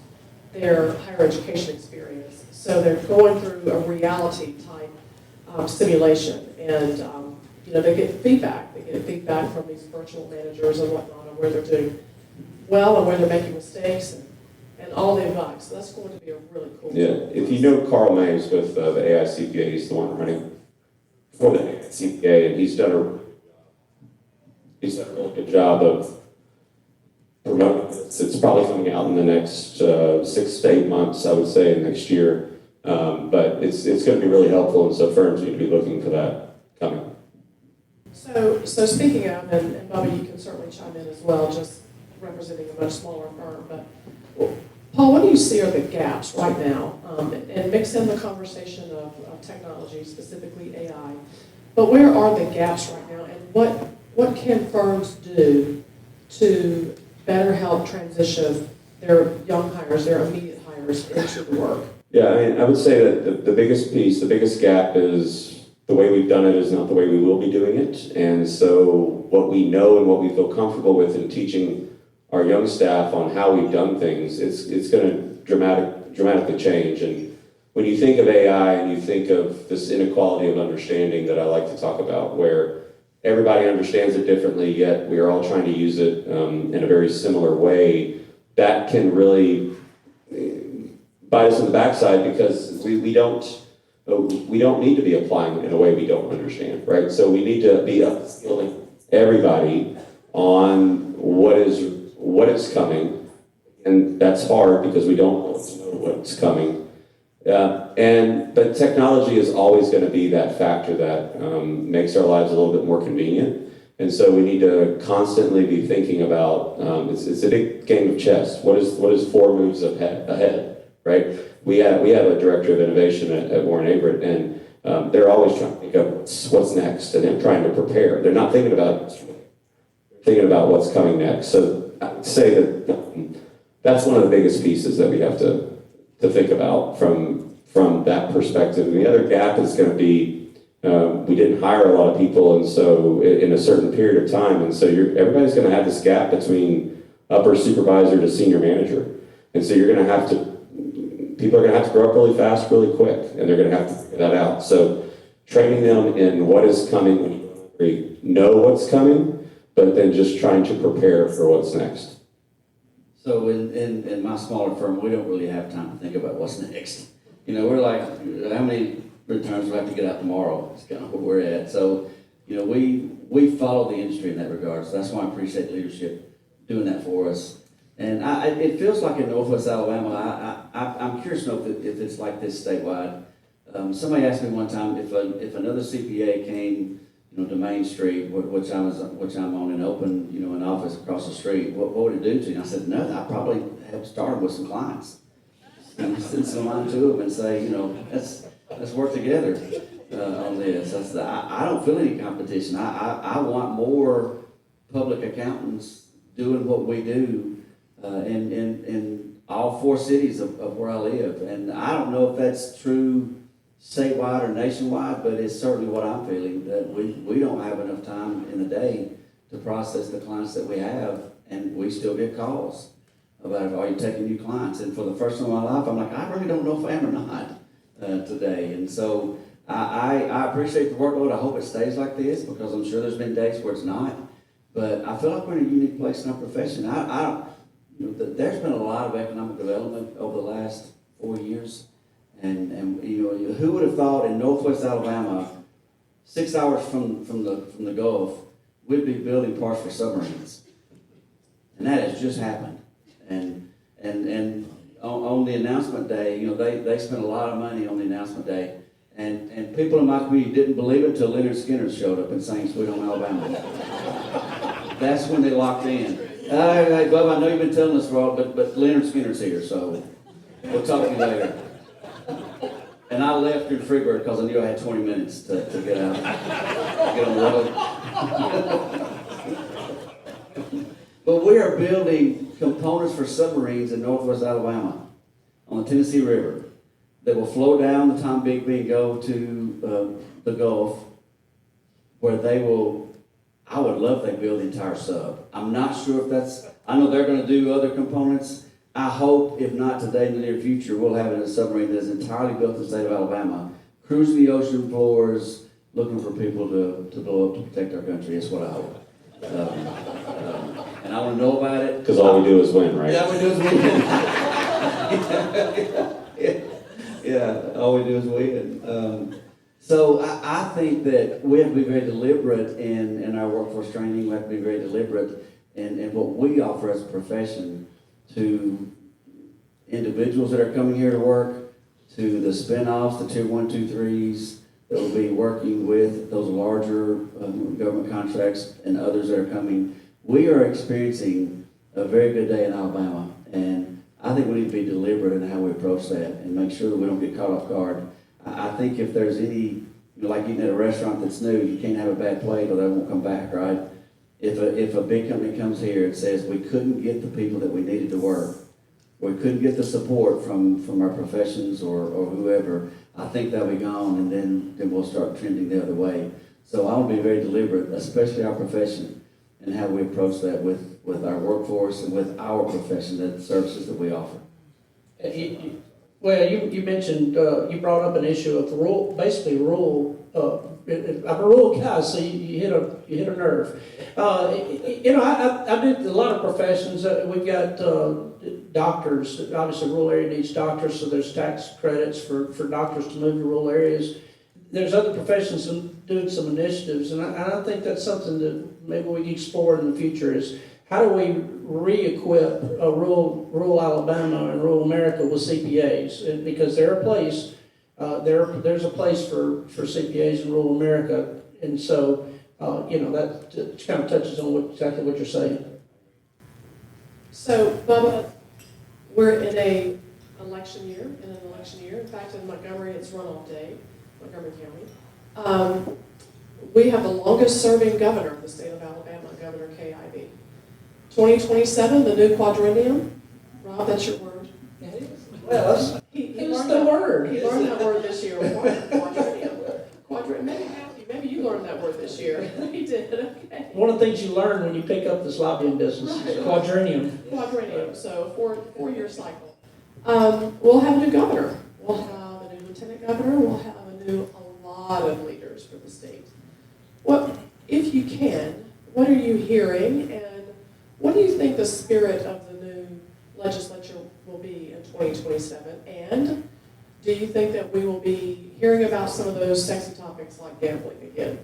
their higher education experience. So they're going through a reality type simulation, and they get feedback. They get feedback from these virtual managers and whatnot on where they're doing well and where they're making mistakes and all the advice. So that's going to be a really cool tool. If you know Carl Mays with the ASCPA, he's the one running for the ASCPA, and he's done a really good job of promoting this. It's probably coming out in the next 6 to 8 months, I would say, next year. But it's going to be really helpful, and so firms need to be looking for that coming. So speaking of, and Bobby, you can certainly chime in as well, just representing a much smaller firm, but Paul, what do you see are the gaps right now? And mix in the conversation of technology, specifically AI, but where are the gaps right now, and what can firms do to better help transition their young hires, their immediate hires into the work? Yeah, I mean, I would say that the biggest piece, the biggest gap is the way we've done it is not the way we will be doing it. And so what we know and what we feel comfortable with in teaching our young staff on how we've done things, it's going to dramatically change. And when you think of AI and you think of this inequality of understanding that I like to talk about, where everybody understands it differently, yet we are all trying to use it in a very similar way, that can really bite us in the backside, because we don't need to be applying it in a way we don't understand, right? So we need to be upskilling everybody on what is coming, and that's hard because we don't know what's coming. But technology is always going to be that factor that makes our lives a little bit more convenient, and so we need to constantly be thinking about. It's a big game of chess. What is 4 moves ahead? Right? We have a director of innovation at Warren Averett, and they're always trying to think of what's next, and they're trying to prepare. They're not thinking about what's coming next. So I'd say that that's one of the biggest pieces that we have to think about from that perspective. And the other gap is going to be we didn't hire a lot of people, and so in a certain period of time, and so everybody's going to have this gap between upper supervisor to senior manager, and so you're going to have to. People are going to have to grow up really fast, really quick, and they're going to have to figure that out. So training them in what is coming when you don't know what's coming, but then just trying to prepare for what's next. So in my smaller firm, we don't really have time to think about what's next. We're like, how many returns do we have to get out tomorrow? It's kind of where we're at. So, we follow the industry in that regard. So that's why I appreciate leadership doing that for us. And it feels like in Northwest Alabama, I'm curious to know if it's like this statewide. Somebody asked me one time if another CPA came, to Main Street, which I'm on, and opened, an office across the street, what would it do to you? And I said, no, I probably have started with some clients, and send some line to them and say, let's work together on this. I don't feel any competition. I want more public accountants doing what we do. In all 4 cities of where I live. And I don't know if that's true statewide or nationwide, but it's certainly what I'm feeling, that we don't have enough time in the day to process the clients that we have, and we still get calls about, are you taking new clients? And for the first time in my life, I'm like, I really don't know if I am or not today. And so I appreciate the workload. I hope it stays like this, because I'm sure there's been days where it's not. But I feel like we're in a unique place in our profession. There's been a lot of economic development over the last 4 years, and who would have thought in Northwest Alabama, 6 hours from the Gulf, we'd be building parts for submarines, and that has just happened. And on the announcement day, they spent a lot of money on the announcement day, and people in my community didn't believe it until Leonard Skinner showed up and sang "Sweet Home Alabama." That's when they locked in. Hey, Bob, I know you've been telling us, Rob, but Leonard Skinner's here, so we'll talk to you later. And I left in Freeburg because I knew I had 20 minutes to get out, get on the road. But we are building components for submarines in Northwest Alabama on the Tennessee River that will flow down the Tom Bigby and go to the Gulf, where they will. I would love if they build the entire sub. I'm not sure if that's, I know they're going to do other components. I hope, if not today, in the near future, we'll have a submarine that's entirely built in the state of Alabama, cruising the ocean floors, looking for people to blow up to protect our country. That's what I hope. And I want to know about it. Because all we do is win, right? Yeah, all we do is win. Yeah, all we do is win. So I think that we have to be very deliberate in our workforce training. We have to be very deliberate and what we offer as a profession to individuals that are coming here to work, to the spin-offs, the tier 1, 2, 3s, that will be working with those larger government contracts and others that are coming. We are experiencing a very good day in Alabama, and I think we need to be deliberate in how we approach that and make sure that we don't get caught off guard. I think if there's any, like eating at a restaurant that's new, you can't have a bad plate or they won't come back, right? If a big company comes here and says we couldn't get the people that we needed to work, we couldn't get the support from our professions or whoever, I think that'll be gone, and then we'll start trending the other way. So I want to be very deliberate, especially our profession, and how we approach that with our workforce and with our profession, the services that we offer. You mentioned, you brought up an issue of rural, basically rural. I'm a rural guy, so you hit a nerve. I did a lot of professions. We've got doctors. Obviously, rural area needs doctors, so there's tax credits for doctors to move to rural areas. There's other professions doing some initiatives, and I think that's something that maybe we can explore in the future. Is how do we re-equip rural Alabama and rural America with CPAs? And because there's a place for CPAs in rural America, and so that kind of touches on exactly what you're saying. So, Bubba, we're in an election year. In fact, in Montgomery, it's runoff day, Montgomery County. We have the longest serving governor of the state of Alabama, Governor KIV. 2027, the new quadrennium. Rob, that's your word. It is. Well, He it's learned the that word. He learned that word this year. Quadrennium. Maybe Matthew, maybe you learned that word this year. He did. Okay. One of the things you learn when you pick up this lobbying business is quadrennium. Quadrennium. So 4-year cycle. We'll have a new governor. We'll have a new lieutenant governor. We'll have a lot of leaders for the state. If you can, what are you hearing, and what do you think the spirit of the new legislature will be in 2027? And do you think that we will be hearing about some of those sexy topics like gambling again?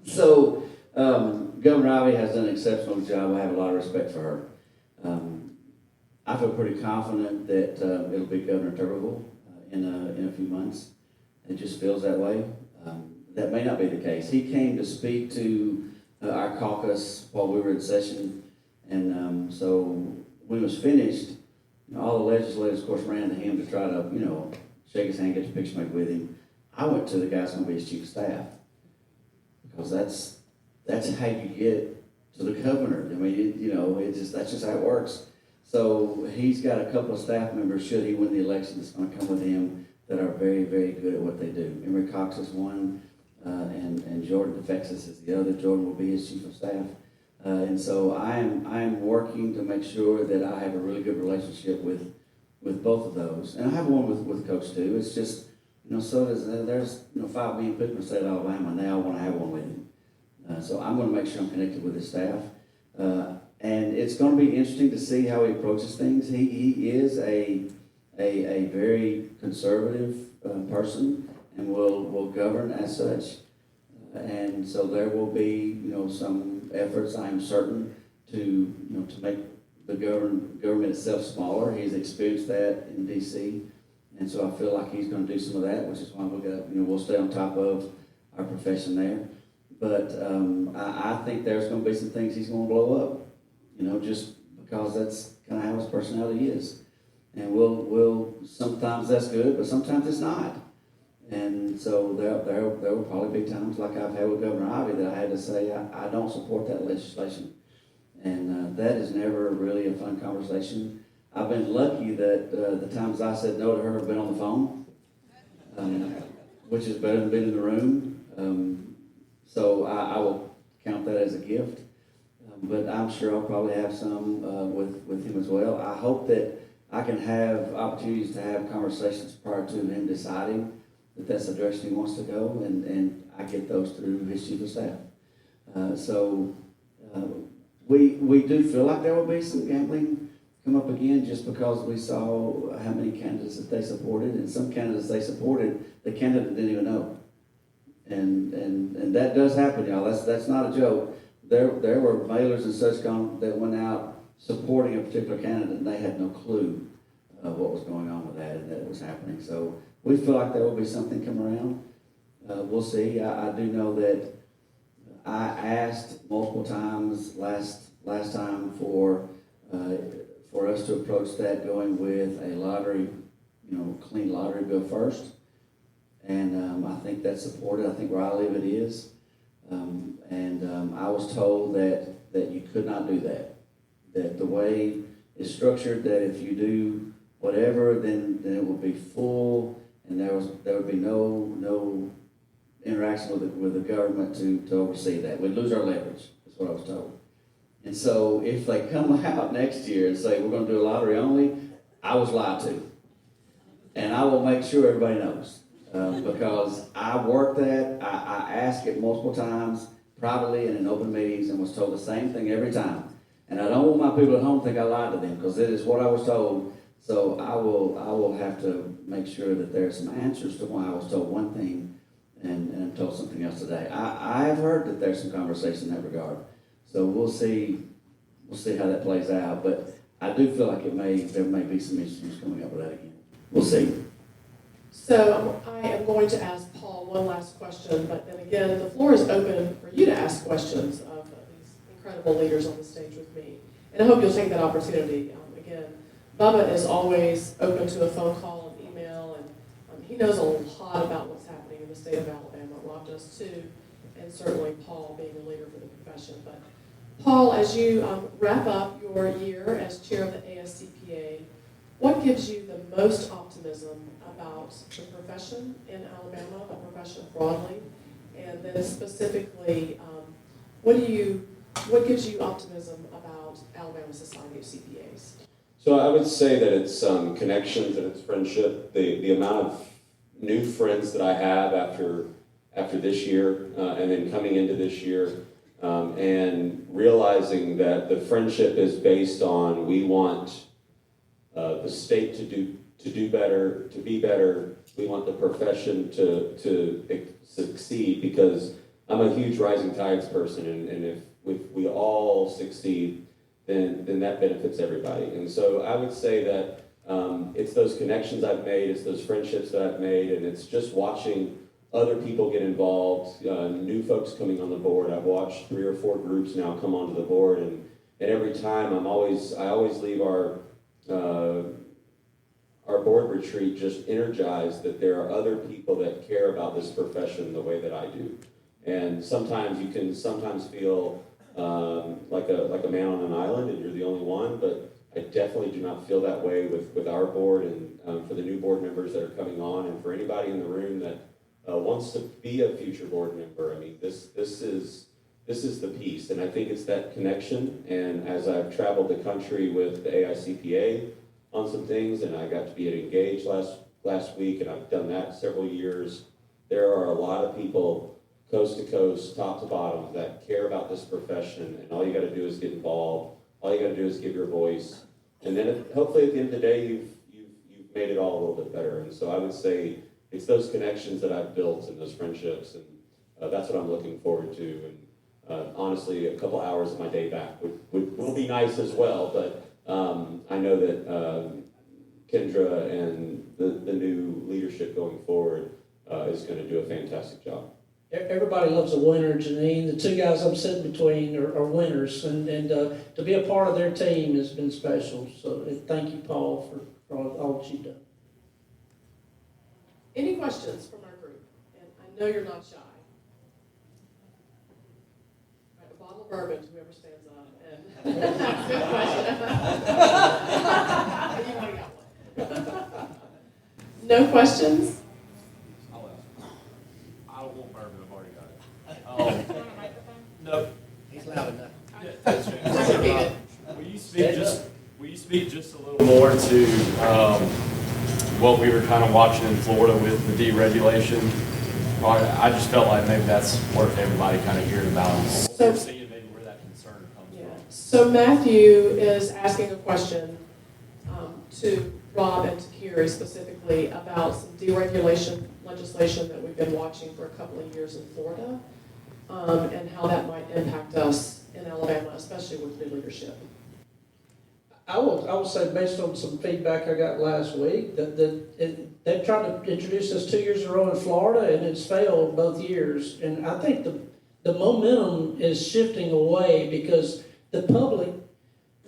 So, Governor Ivey has done an exceptional job. I have a lot of respect for her. I feel pretty confident that it'll be Governor Tuberville in a few months. It just feels that way. That may not be the case. He came to speak to our caucus while we were in session, and so when it was finished, all the legislators, of course, ran to him to try to, shake his hand, get your picture made with him. I went to the guy who's going to be his chief of staff, because that's how you get to the governor. I mean, that's just how it works. So he's got a couple of staff members, should he win the election, that's going to come with him that are very, very good at what they do. Emery Cox is one, and Jordan DeFexis is the other. Jordan will be his chief of staff. And so I am working to make sure that I have a really good relationship with both of those. And I have one with Coach too. It's just, so there's 5 million people in the state of Alabama, and they all want to have one with him. So I'm going to make sure I'm connected with his staff. And it's going to be interesting to see how he approaches things. He is a very conservative person, and will govern as such. And so there will be, some efforts, I'm certain, to make the government itself smaller. He's experienced that in D.C., and so I feel like he's going to do some of that, which is why we'll stay on top of our profession there. But I think there's going to be some things he's going to blow up, just because that's kind of how his personality is. And we'll sometimes that's good, but sometimes it's not. And so there will probably be times like I've had with Governor Ivey that I had to say, I don't support that legislation. And that is never really a fun conversation. I've been lucky that the times I said no to her have been on the phone, which is better than being in the room. So I will count that as a gift. But I'm sure I'll probably have some with him as well. I hope that I can have opportunities to have conversations prior to him deciding that that's the direction he wants to go, and I get those through his chief of staff. We do feel like there will be some gambling come up again, just because we saw how many candidates that they supported, and some candidates they supported, the candidate didn't even know. And that does happen, y'all. That's not a joke. There were mailers and such that went out supporting a particular candidate, and they had no clue what was going on with that and that it was happening. So we feel like there will be something come around. We'll see. I do know that I asked multiple times last time for us to approach that going with a lottery, clean lottery bill first. And I think that's supported. I think where I live it is. I was told that you could not do that. That the way it's structured, that if you do whatever, then it will be full, and there would be no interaction with the government to oversee that. We'd lose our leverage. That's what I was told. And so if they come out next year and say we're going to do a lottery only, I was lied to, and I will make sure everybody knows. Because I worked that, I asked it multiple times, privately and in open meetings, and was told the same thing every time. And I don't want my people at home to think I lied to them, because it is what I was told. So I will have to make sure that there are some answers to why I was told one thing and I'm told something else today. I have heard that there's some conversation in that regard. So we'll see how that plays out. But I do feel like there may be some issues coming up with that again. We'll see. So I am going to ask Paul one last question, but then again, the floor is open for you to ask questions of these incredible leaders on the stage with me. And I hope you'll take that opportunity. Again, Bubba is always open to a phone call and email, and he knows a lot about what's happening in the state of Alabama. Rob does too, and certainly Paul being a leader for the profession. But Paul, as you wrap up your year as chair of the ASCPA, what gives you the most optimism about the profession in Alabama, the profession broadly, and then specifically, what gives you optimism about Alabama Society of CPAs? So I would say that it's connections and it's friendship. The amount of new friends that I have after this year and then coming into this year, and realizing that the friendship is based on we want the state to do better, to be better. We want the profession to succeed, because I'm a huge rising tides person, and if we all succeed, then that benefits everybody. And so I would say that it's those connections I've made, it's those friendships that I've made, and it's just watching other people get involved, new folks coming on the board. I've watched 3 or 4 groups now come onto the board, and every time I always leave our board retreat just energized that there are other people that care about this profession the way that I do. And sometimes you can feel like a man on an island and you're the only one, but I definitely do not feel that way with our board, and for the new board members that are coming on, and for anybody in the room that wants to be a future board member. I mean, this is the piece, and I think it's that connection. And as I've traveled the country with the AICPA on some things, and I got to be engaged last week, and I've done that several years, there are a lot of people coast to coast, top to bottom, that care about this profession, and all you got to do is get involved. All you got to do is give your voice, and then hopefully at the end of the day, you've made it all a little bit better. And so I would say it's those connections that I've built and those friendships, and that's what I'm looking forward to. And honestly, a couple hours of my day back will be nice as well. But I know that Kendra and the new leadership going forward is going to do a fantastic job. Everybody loves a winner, Jeannine. The 2 guys I'm sitting between are winners, and to be a part of their team has been special. So thank you, Paul, for all that you've done. Any questions from our group? And I know you're not shy. All right, a bottle of bourbon to whoever stands up. And good question. You already got one. No questions? I don't want bourbon, I've already got it. No. He's loud enough. Yeah, will you speak just a little more to what we were kind of watching in Florida with the deregulation? I just felt like maybe that's worth everybody kind of hearing about and seeing maybe where that concern comes from. So Matthew is asking a question to Rob and to Kerry specifically about some deregulation legislation that we've been watching for a couple of years in Florida, and how that might impact us in Alabama, especially with new leadership. I will say, based on some feedback I got last week, that they've tried to introduce this 2 years in a row in Florida, and it's failed both years. And I think the momentum is shifting away because the public,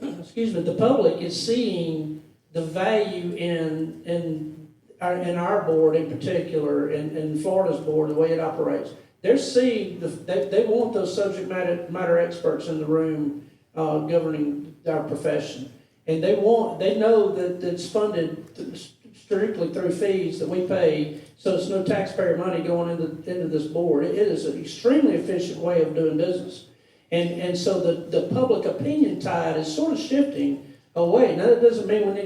the public is seeing the value in our board in particular, and Florida's board, the way it operates. They're seeing they want those subject matter experts in the room governing our profession. And they know that it's funded strictly through fees that we pay, so it's no taxpayer money going into this board. It is an extremely efficient way of doing business. And so the public opinion tide is sort of shifting away. Now, that doesn't mean we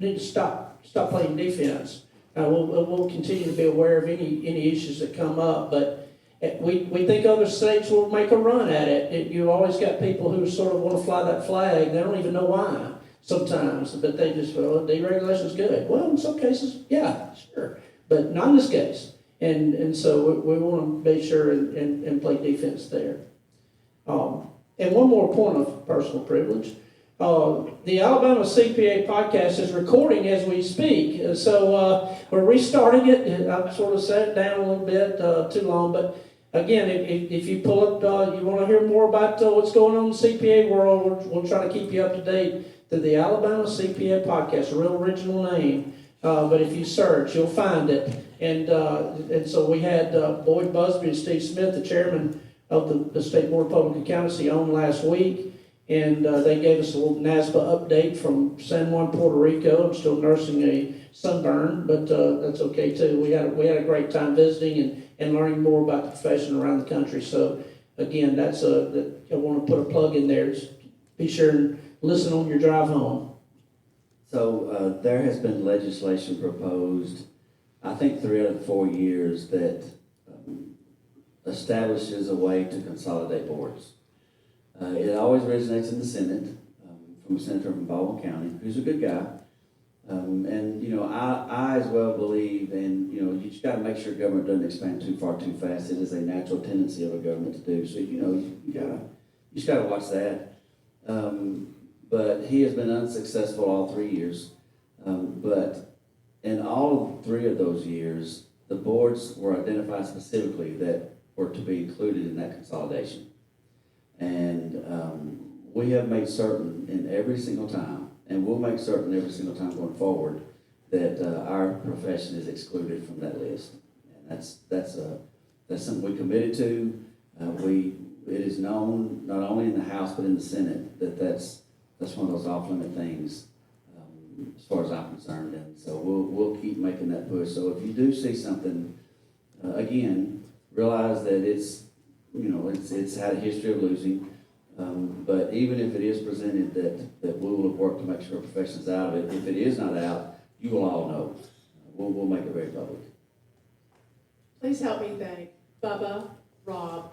need to stop playing defense. We'll continue to be aware of any issues that come up, but we think other states will make a run at it. You always got people who sort of want to fly that flag. They don't even know why sometimes, but they just, well, deregulation is good. Well, in some cases, yeah, sure, but not in this case. And so we want to be sure and play defense there. And one more point of personal privilege. The Alabama CPA podcast is recording as we speak, so we're restarting it. I've sort of set it down a little bit, too long, but again, if you pull up, you want to hear more about what's going on in the CPA world, we'll try to keep you up to date through the Alabama CPA podcast, a real original name, but if you search, you'll find it. And so we had Boyd Busby and Steve Smith, the chairman of the State Board of Public Accountancy, on last week, and they gave us a little NASPA update from San Juan, Puerto Rico. I'm still nursing a sunburn, but that's okay too. We had a great time visiting and learning more about the profession around the country. So again, I want to put a plug in there. Just be sure and listen on your drive home. So there has been legislation proposed, I think 3 out of 4 years, that establishes a way to consolidate boards. It always originates in the Senate, from a senator from Baldwin County, who's a good guy. And, I as well believe in, you just got to make sure government doesn't expand too far too fast. It is a natural tendency of a government to do. So, you just got to watch that. But he has been unsuccessful all 3 years. But in all 3 of those years, the boards were identified specifically that were to be included in that consolidation. And we have made certain in every single time, and we'll make certain every single time going forward, that our profession is excluded from that list. And that's something we committed to. It is known not only in the House but in the Senate that that's one of those off-limit things, as far as I'm concerned. And so we'll keep making that push. So if you do see something, again, realize that it's had a history of losing. But even if it is presented that we will work to make sure our profession's out of it, if it is not out, you will all know. We'll make it very public. Please help me thank Bubba, Rob,